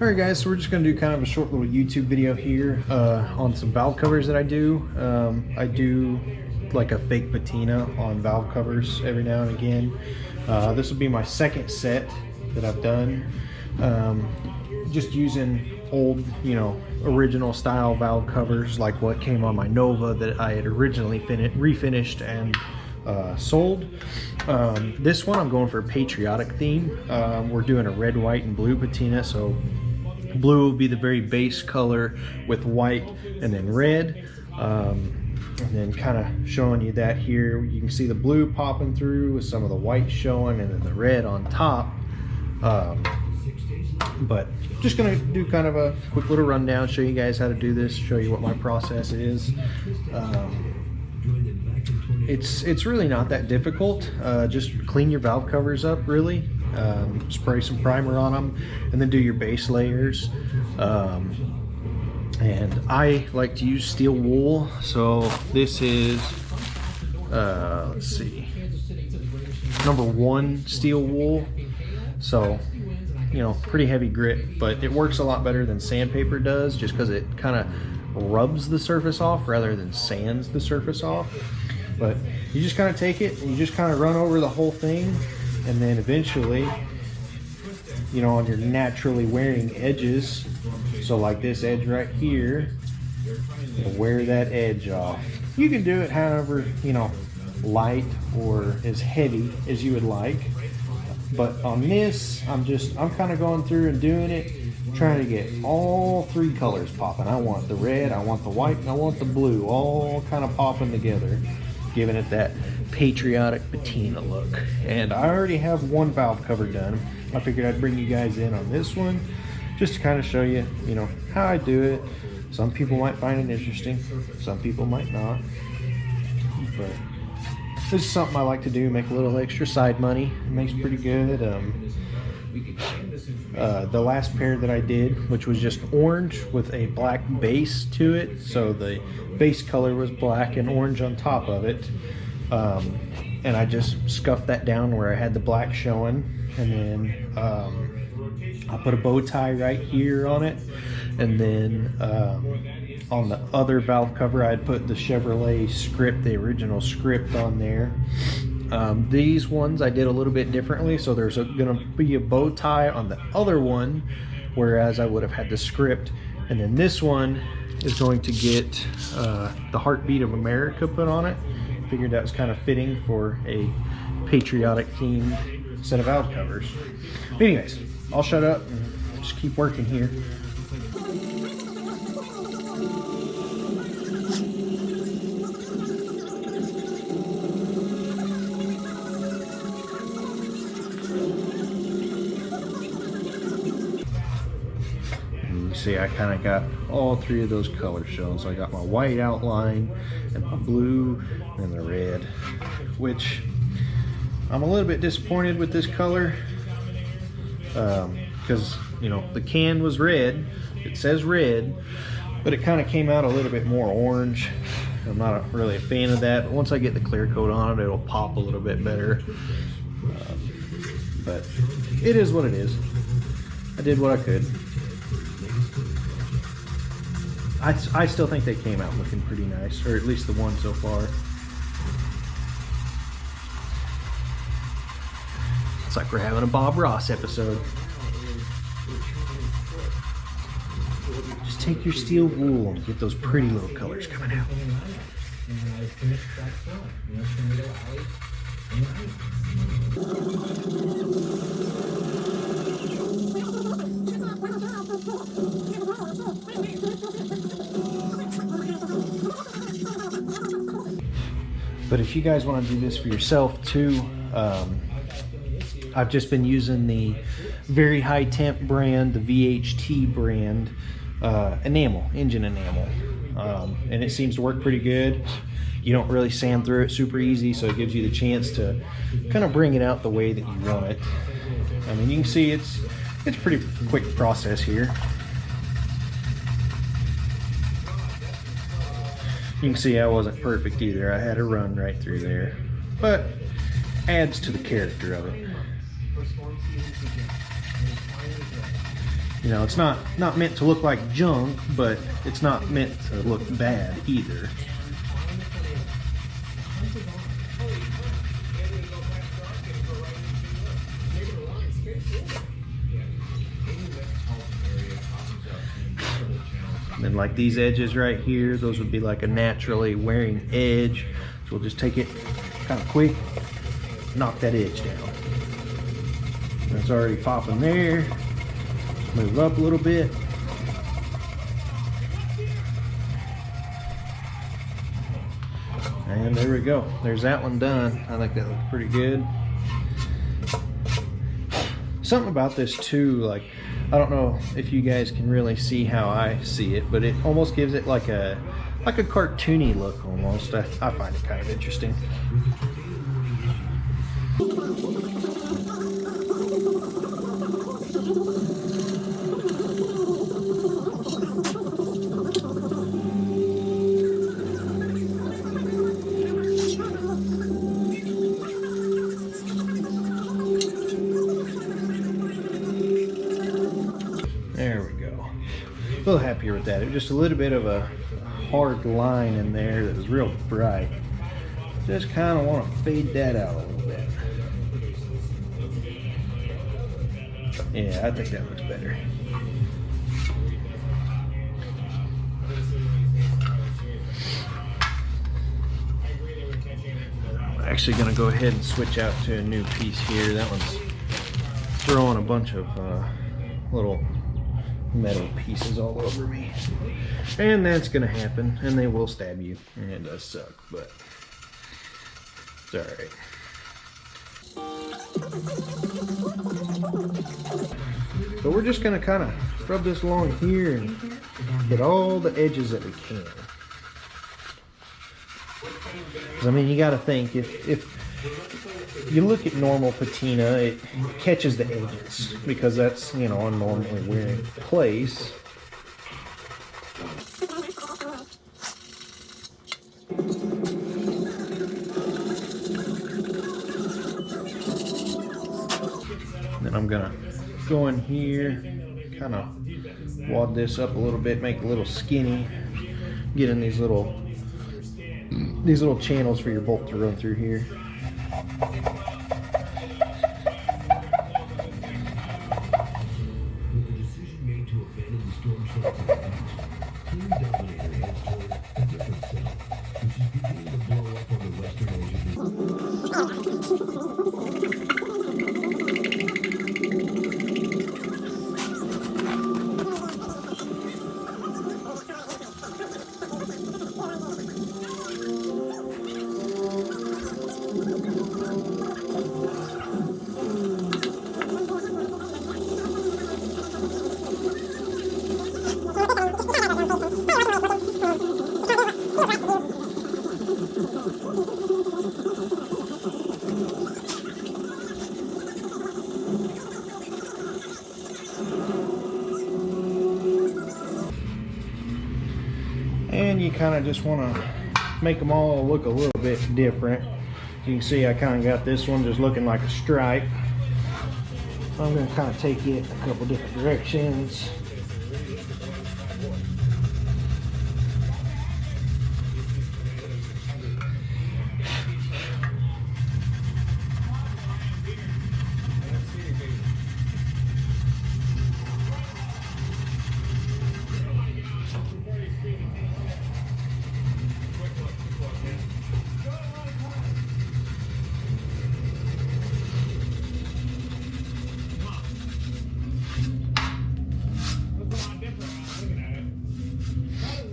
Alright guys, so we're just going to do kind of a short little YouTube video here on some valve covers that I do. I do like a fake patina on valve covers every now and again. This will be my second set that I've done. Just using old, original style valve covers like what came on my Nova that I had originally refinished and sold. This one I'm going for a patriotic theme. We're doing a red, white, and blue patina, so blue will be the very base color with white and then red. And then kind of showing you that here, you can see the blue popping through with some of the white showing and then the red on top. But just gonna do kind of a quick little rundown, show you guys how to do this, show you what my process is. It's really not that difficult. Just clean your valve covers up, really. Spray some primer on them and then do your base layers. And I like to use steel wool, so this is let's see, #1 steel wool, so pretty heavy grit, but it works a lot better than sandpaper does just because it kind of rubs the surface off rather than sands the surface off. But you just kind of take it and you just kind of run over the whole thing, and then eventually, on your naturally wearing edges, so like this edge right here, wear that edge off. You can do it however, light or as heavy as you would like. But on this, I'm kind of going through and doing it, trying to get all three colors popping. I want the red, I want the white, and I want the blue, all kind of popping together, giving it that patriotic patina look. And I already have one valve cover done. I figured I'd bring you guys in on this one just to kind of show you, how I do it. Some people might find it interesting, some people might not. But this is something I like to do, make a little extra side money. It makes pretty good. The last pair that I did, which was just orange with a black base to it, so the base color was black and orange on top of it, and I just scuffed that down where I had the black showing, and then I put a bow tie right here on it, and then on the other valve cover I had put the Chevrolet script, the original script, on there. These ones I did a little bit differently, so there's gonna be a bow tie on the other one, whereas I would have had the script, and then this one is going to get the Heartbeat of America put on it. Figured that was kind of fitting for a patriotic themed set of valve covers. But anyways, I'll shut up and just keep working here. See, I kind of got all three of those colors shown. So I got my white outline and my blue and the red, which I'm a little bit disappointed with this color because the can was red, it says red, but it kind of came out a little bit more orange. I'm not really a fan of that, but once I get the clear coat on it, it'll pop a little bit better. But it is what it is. I did what I could. I still think they came out looking pretty nice, or at least the one so far. It's like we're having a Bob Ross episode. Just take your steel wool and get those pretty little colors coming out. But if you guys want to do this for yourself too, I've just been using the very high temp brand, the VHT brand, engine enamel, and it seems to work pretty good. You don't really sand through it super easy, so it gives you the chance to kind of bring it out the way that you want it. I mean, you can see it's a pretty quick process here. You can see I wasn't perfect either. I had to run right through there, but adds to the character of it. You know, it's not meant to look like junk, but it's not meant to look bad either. And then like these edges right here, those would be like a naturally wearing edge. So we'll just take it kind of quick, knock that edge down. That's already popping there. Move up a little bit. And there we go. There's that one done. I think that looks pretty good. Something about this too, like, I don't know if you guys can really see how I see it, but it almost gives it like a cartoony look almost. I find it kind of interesting. There we go. A little happier with that. It was just a little bit of a hard line in there that was real bright. Just kind of want to fade that out a little bit. Yeah, I think that looks better. I'm actually going to go ahead and switch out to a new piece here. That one's throwing a bunch of little metal pieces all over me, and that's gonna happen, and they will stab you, and it does suck, but it's all right. So we're just gonna kind of rub this along here and hit all the edges that we can. 'Cause, I mean, you got to think, if you look at normal patina, it catches the edges because that's, you know, a normally wearing place. Then I'm gonna go in here, kind of wad this up a little bit, make it a little skinny, get in these little channels for your bolt to run through here. And you kind of just want to make them all look a little bit different. You can see I kind of got this one just looking like a stripe. So I'm going to kind of take it a couple different directions.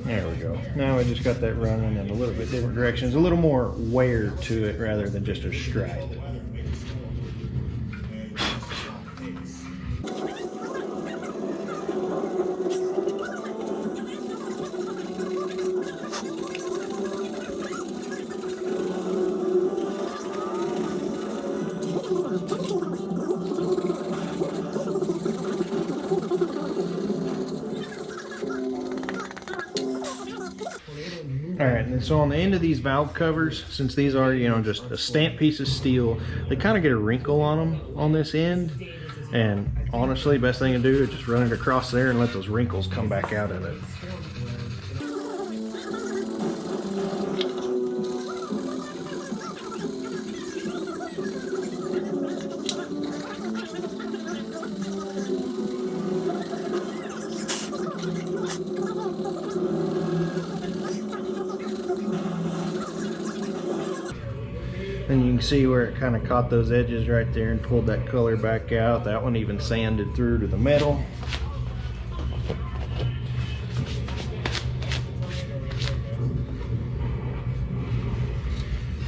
There we go. Now I just got that running in a little bit different directions, a little more wear to it rather than just a stripe. Alright, and so on the end of these valve covers, since these are, you know, just a stamped piece of steel, they kind of get a wrinkle on them on this end. And honestly, best thing to do is just run it across there and let those wrinkles come back out of it. And you can see where it kind of caught those edges right there and pulled that color back out. That one even sanded through to the metal.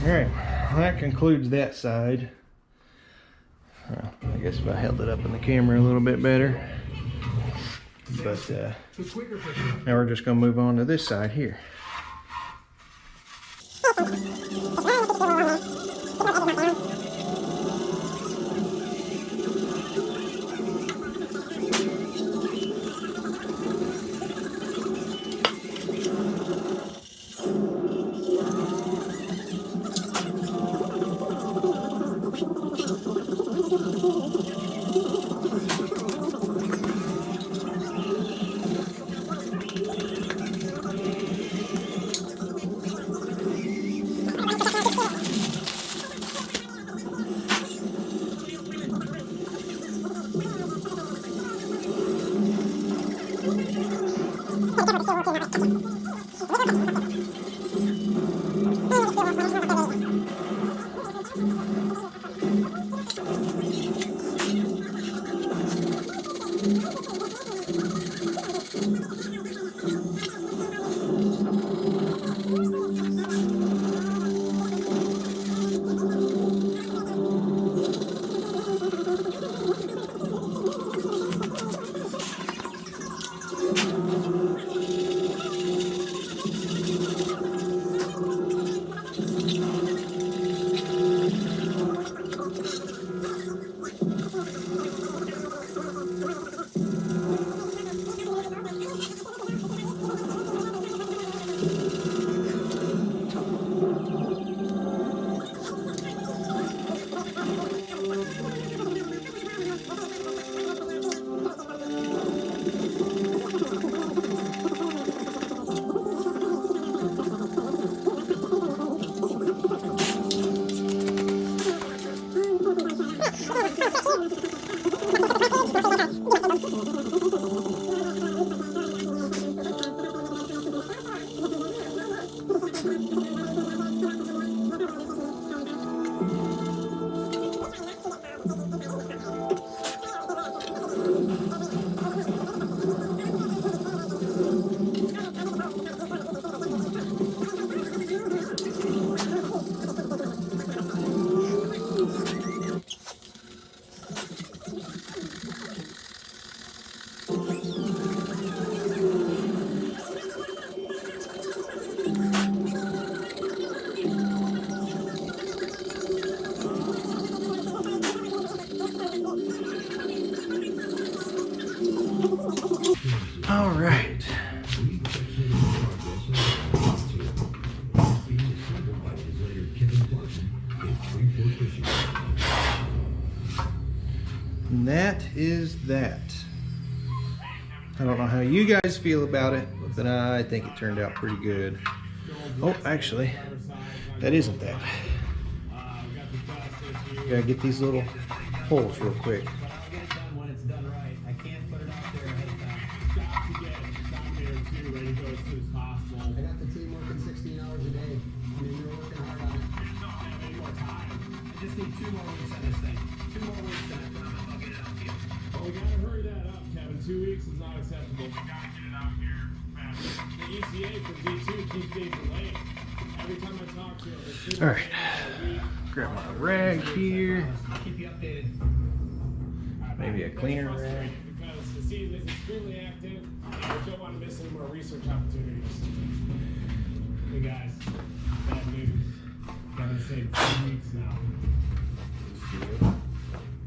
Alright, well, that concludes that side. I guess if I held it up in the camera a little bit better. But now we're just going to move on to this side here. All right. And that is that. I don't know how you guys feel about it, but I think it turned out pretty good. Oh, actually, that isn't that. Gotta get these little holes real quick. I got the team working 16 hours a day. I mean, you're working hard on it. I just don't have any more time. I just need 2 more weeks on this thing. 2 more weeks and I'll get it out to you. Well, we gotta hurry that up, Kevin. 2 weeks is not acceptable. We gotta get it out here fast. The ETA for D2 keeps getting delayed. Every time I talk to him, it's All right. Grab my rag here. I'll keep you updated. Maybe a cleaner rag. Because the season is extremely active. We don't want to miss any more research opportunities. Hey guys, bad news. Kevin saved 2 weeks now.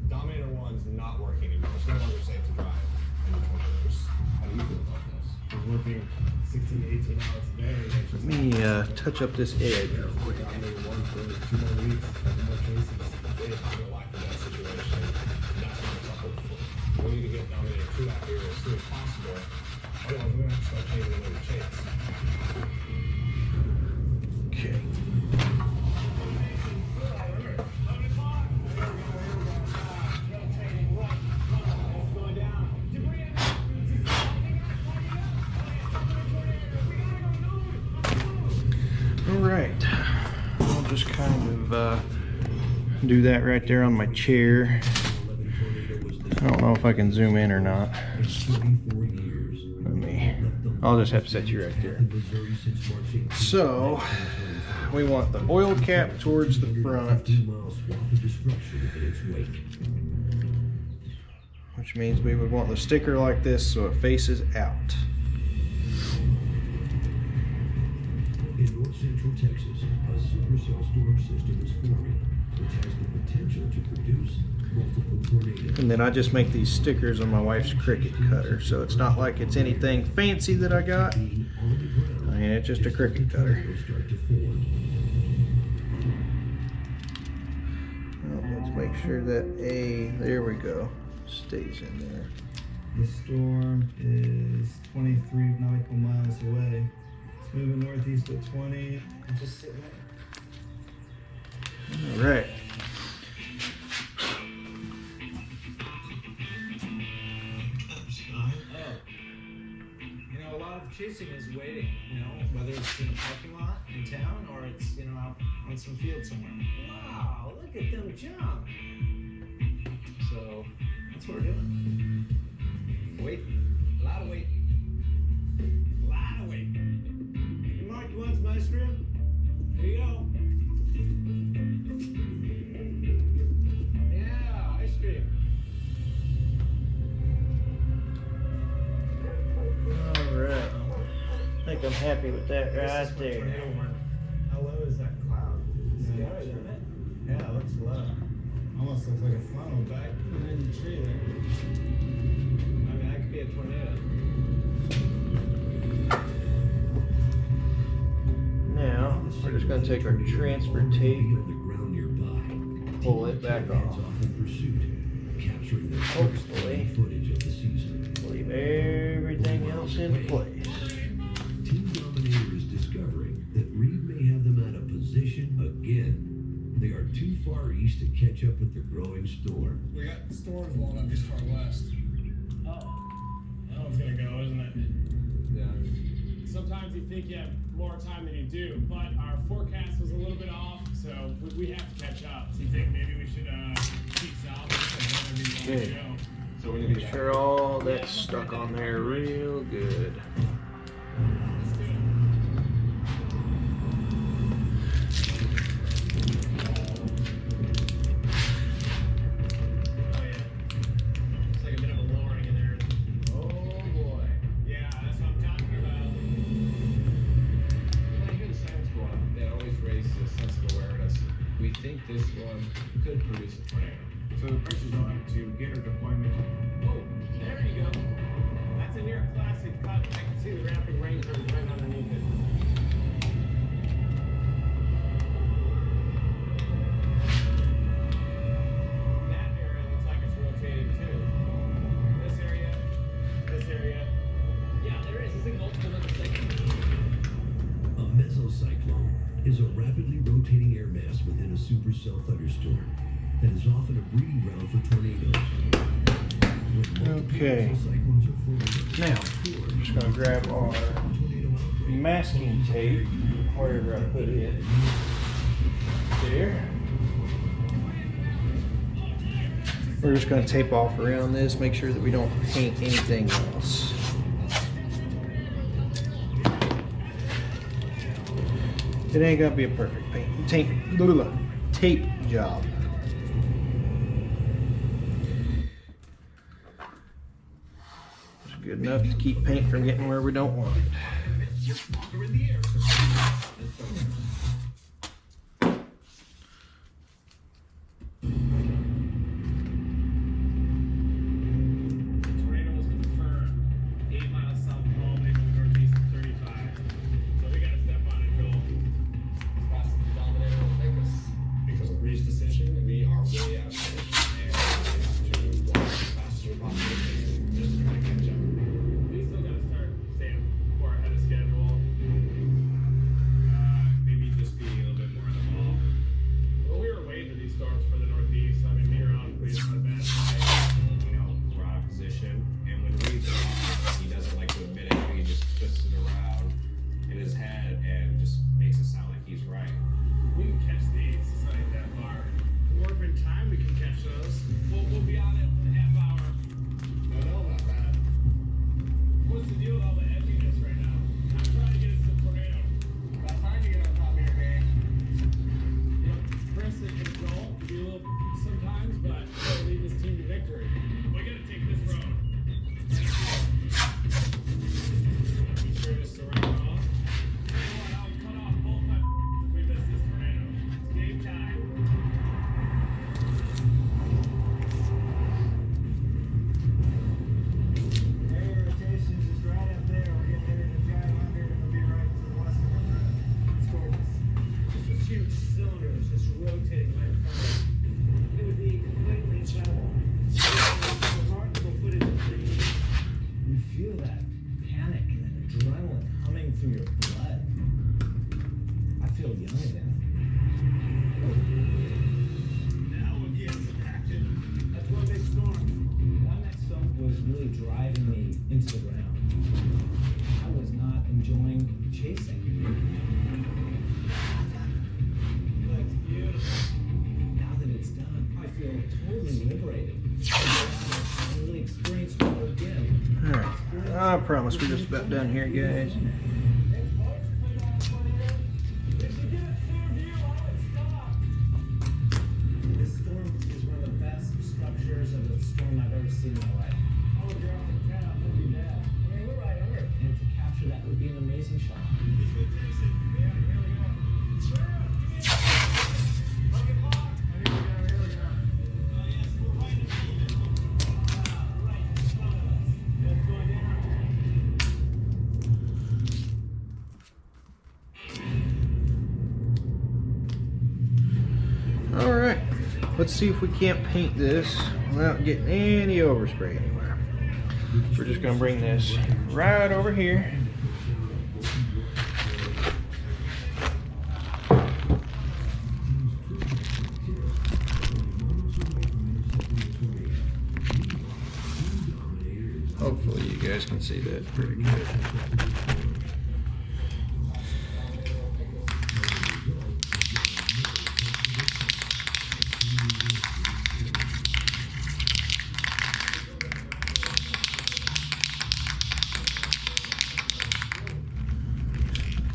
Dominator 1's not working anymore. It's no longer safe to drive in the corners. How do you feel about this? We're working 16 to 18 hours a day. Let me touch up this edge real quick. Dominator 1 for 2 more weeks, 7 more chases. They feel like in that situation, that's not a couple We need to get Dominator 2 out here as soon as possible. Otherwise, we're going to have to start changing the way we chase. Okay. All right. I'll just kind of do that right there on my chair. I don't know if I can zoom in or not. I'll just have to set you right there. So we want the oil cap towards the front, which means we would want the sticker like this so it faces out. In North Central Texas, a supercell storm system is forming, which has the potential to produce multiple tornadoes. And then I just make these stickers on my wife's Cricut cutter, so it's not like it's anything fancy that I got. I mean, it's just a Cricut cutter. Well, let's make sure that there we go, stays in there. The storm is 23 nautical miles away. It's moving northeast at 20 and just sitting there. All right. You know, a lot of chasing is waiting, you know, whether it's in a parking lot in town or it's, you know, out on some field somewhere. Wow, look at them jump. So that's what we're doing. Wait, a lot of wait. A lot of wait. Hey, Mark, you want some ice cream? Here you go. Yeah, ice cream. All right. I think I'm happy with that right there. How low is that cloud? Scary, isn't it? Yeah, it looks low. Almost looks like a funnel back behind the tree there. I mean, that could be a tornado. Now, we're just going to take our transfer tape, pull it back off. Hopefully, leave everything else in place. Team Dominator is discovering that Reed may have them out of position again. They are too far east to catch up with the growing storm. We got storms blowing up just far west. Oh. That one's gonna go, isn't it? Yeah. Sometimes you think you have more time than you do, but our forecast was a little bit off, so we have to catch up. So you think maybe we should keep salvage? Okay. So we need to Make sure all that's stuck on there real good. Let's do it. Oh yeah. It's like a bit of a lowering in there. Oh boy. Yeah, that's what I'm talking about. When I hear the sirens go off, they always raise a sense of awareness. We think this one could produce a tornado. So the pressure's on to get her deployment. Oh, there you go. That's a near classic cut. I can see the wrapping rain curtains right underneath it. That area looks like it's rotating too. This area. Yeah, there is. Is it multiple little things? A mesocyclone is a rapidly rotating air mass within a supercell thunderstorm that is often a breeding ground for tornadoes. When multiple Okay. mesocyclones are formed, Now, I'm just going to grab our masking tape, wherever I put it. There. We're just going to tape off around this, make sure that we don't paint anything else. It ain't gonna be a perfect tape job. It's good enough to keep paint from getting where we don't want it. Tornado was confirmed. 8 miles south of Albany, northeast of 35. So we gotta step on it, Joel. As fast as the Dominator will take us. Because of Reed's decision, we are way out of position, and we have to walk as fast as we possibly I promise we're just about done here, guys. This storm is one of the best structures of a storm I've ever seen in my life. Oh, you're up in town, that'd be bad. I mean, we're right under it. And to capture that would be an amazing shot. All right, let's see if we can't paint this without getting any overspray anywhere. We're just gonna bring this right over here. Hopefully you guys can see that pretty good.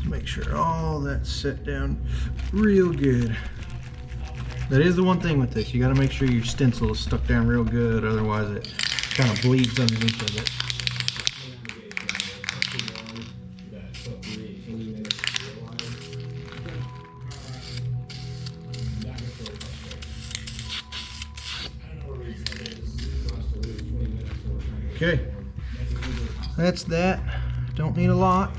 Make sure all that's set down real good. That is the one thing with this. You got to make sure your stencil is stuck down real good, otherwise it kind of bleeds underneath of it. Okay, that's that. Don't need a lot.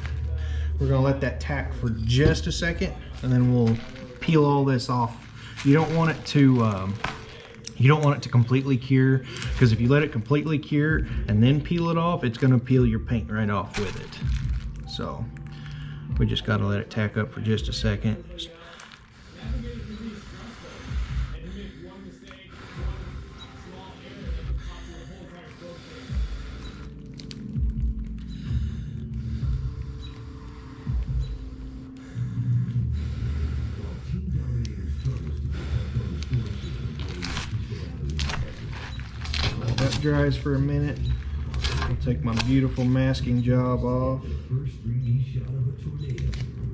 We're gonna let that tack for just a second, and then we'll peel all this off. You don't want it to completely cure, because if you let it completely cure and then peel it off, it's gonna peel your paint right off with it. So we just gotta let it tack up for just a second. That dries for a minute. I'll take my beautiful masking job off.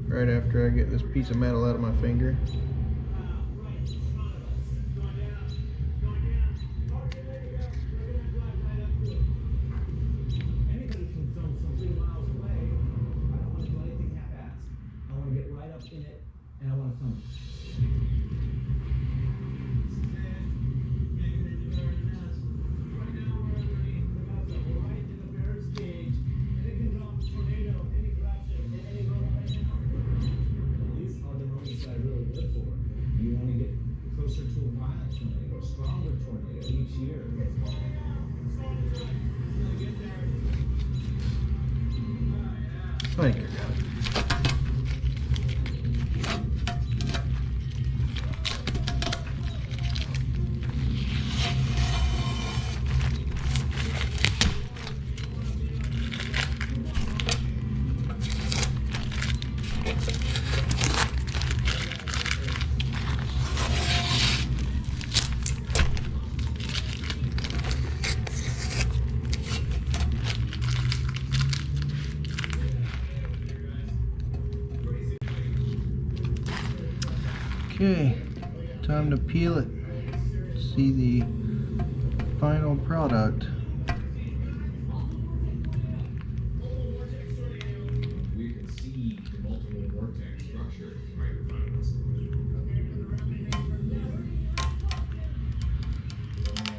Right after I get this piece of metal out of my finger. Anybody can film from 3 miles away. I don't want to do anything half-assed. I want to get right up in it, and I want to film it. You want to get closer to a violent tornado, a stronger tornado each year. Thank you. Okay, time to peel it. See the final product. We can see the multiple vortex structure right in front of us. We only have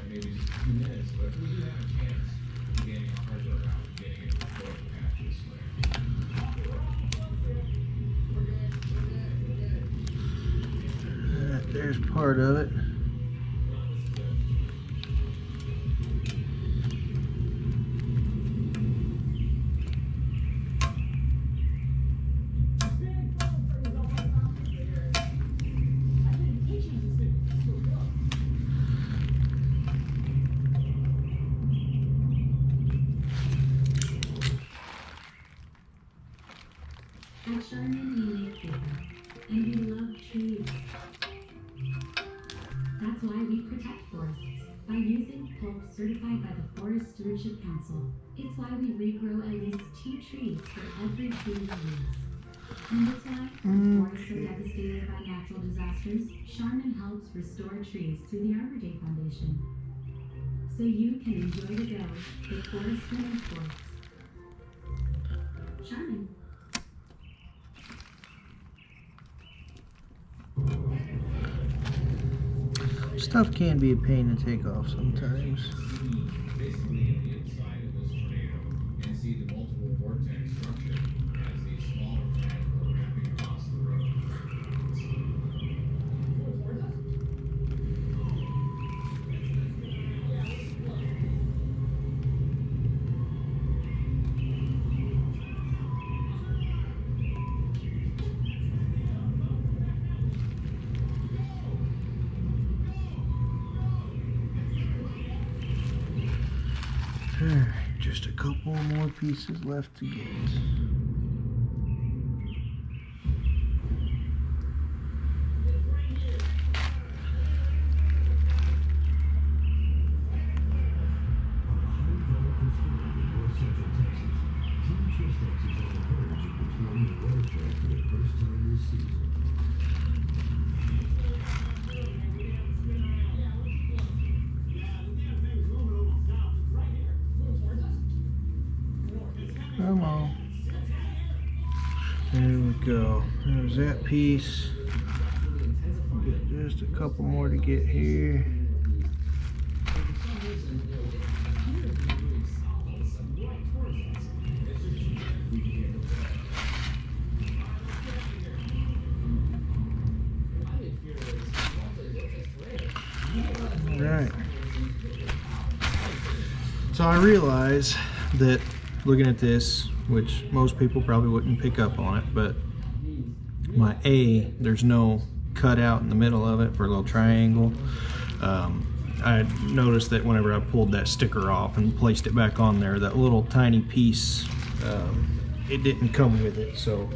maybe just a few minutes, but we do have a chance of getting a hardware out and getting it before we pass this layer. There's part of it. At Charmin, we make paper, and we love trees. That's why we protect forests by using pulp certified by the Forest Stewardship Council. It's why we regrow at least 2 trees for every tree we use. And it's why, when forests are devastated by natural disasters, Charmin helps restore trees through the Arbor Day Foundation. So you can enjoy the go, the forest remains forest. Charmin. Stuff can be a pain to take off sometimes. Basically, the inside of this tornado, you can see the multiple vortex structure as these smaller tornadoes are wrapping across the road. Alright, just a couple more pieces left to get. Come on. There we go. There's that piece. Got just a couple more to get here. Right. So I realize that looking at this, which most people probably wouldn't pick up on it, but my A, there's no cutout in the middle of it for a little triangle. I noticed that whenever I pulled that sticker off and placed it back on there, that little tiny piece, it didn't come with it. So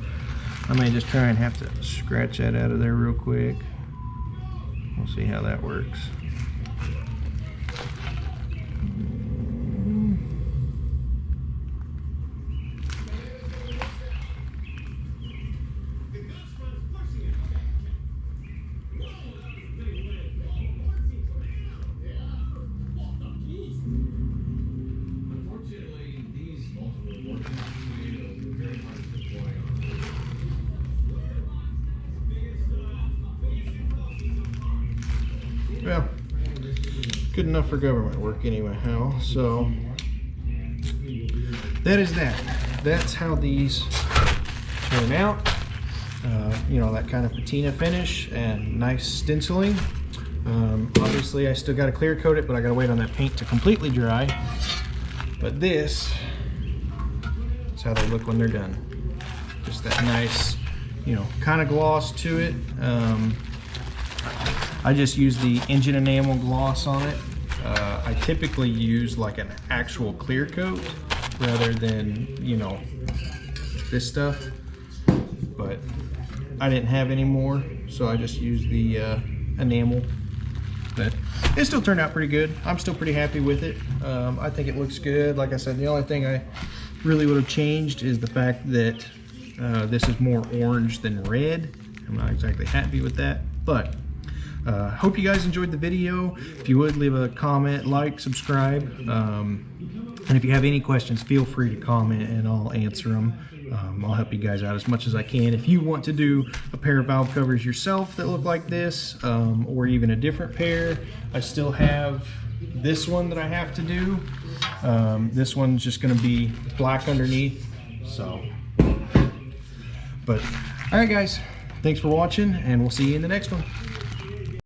I may just try and have to scratch that out of there real quick. We'll see how that works. Well, good enough for government work anyway, so that is that. That's how these turn out. You know, that kind of patina finish and nice stenciling. Obviously I still got to clear coat it, but I got to wait on that paint to completely dry. But this is how they look when they're done. Just that nice, you know, kind of gloss to it. I just use the engine enamel gloss on it. I typically use like an actual clear coat rather than, you know, this stuff. But I didn't have any more, so I just used the enamel. But it still turned out pretty good. I'm still pretty happy with it. I think it looks good. Like I said, the only thing I really would have changed is the fact that this is more orange than red. I'm not exactly happy with that, but hope you guys enjoyed the video. If you would, leave a comment, like, subscribe, and if you have any questions, feel free to comment and I'll answer them. I'll help you guys out as much as I can. If you want to do a pair of valve covers yourself that look like this, or even a different pair, I still have this one that I have to do. This one's just going to be black underneath. So, but all right, guys, thanks for watching, and we'll see you in the next one.